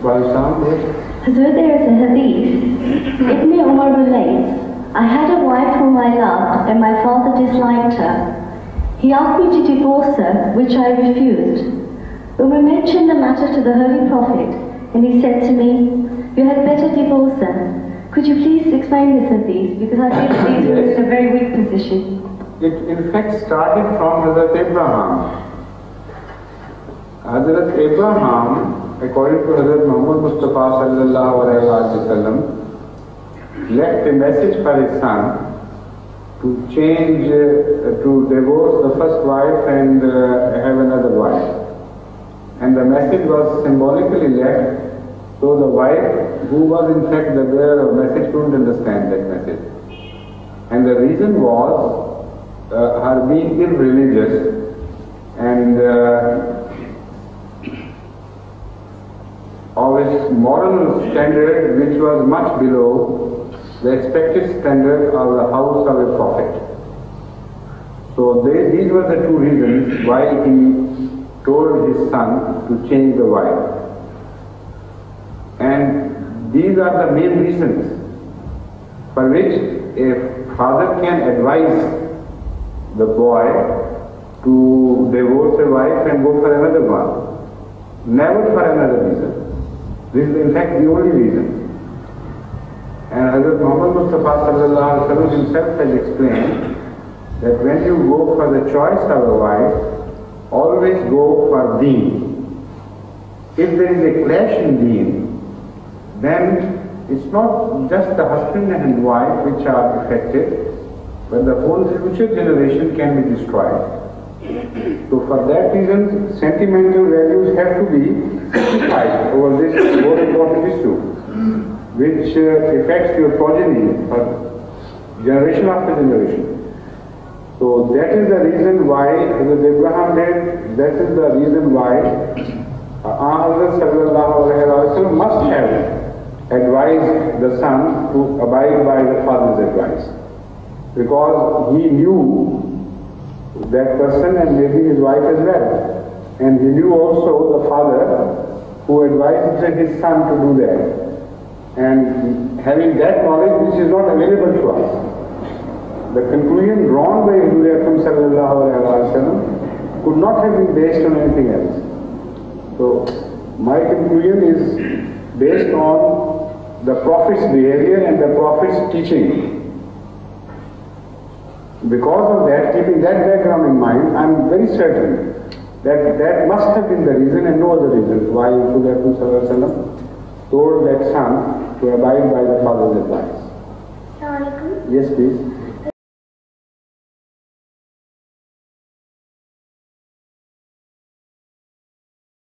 Hazrat, there is a hadith. Ibn Umar relates, I had a wife whom I loved and my father disliked her. He asked me to divorce her, which I refused. When we mentioned the matter to the Holy Prophet, and he said to me, you had better divorce her. Could you please explain this hadith? Because I feel that these were in a very weak position. It in fact started from Hazrat Abraham. Hazrat Abraham, according to Hazrat Muhammad Mustafa sallallahu alaihi wasallam, left a message for his son to change, to divorce the first wife and have another wife. And the message was symbolically left, so the wife, who was in fact the bearer of message, couldn't understand that message. And the reason was her being irreligious and of its moral standard, which was much below the expected standard of the house of a prophet. So these were the two reasons why he told his son to change the wife. And these are the main reasons for which a father can advise the boy to divorce a wife and go for another one. Never for another reason. This is in fact the only reason. And Hazrat Muhammad Mustafa sallallahu alaihi wasallam himself has explained that when you go for the choice of a wife, always go for deen. If there is a clash in deen, then it's not just the husband and wife which are affected, but the whole future generation can be destroyed. So for that reason, sentimental values have to be sacrificed over this more important issue, which affects your progeny for generation after generation. So that is the reason why Abraham did, that is the reason why Hazrat sallallahu alaihi wasallam must have advised the son to abide by the father's advice. Because he knew that person and maybe his wife as well. And he knew also the father who advised his son to do that. And having that knowledge which is not available to us, the conclusion drawn by Hazrat sallallahu alaihi wasallam could not have been based on anything else. So my conclusion is based on the Prophet's behavior and the Prophet's teaching. Because of that, keeping that background in mind, I am very certain that that must have been the reason and no other reason why Hazrat sallallahu alaihi wasallam told that son to abide by the father's advice. Yes, please.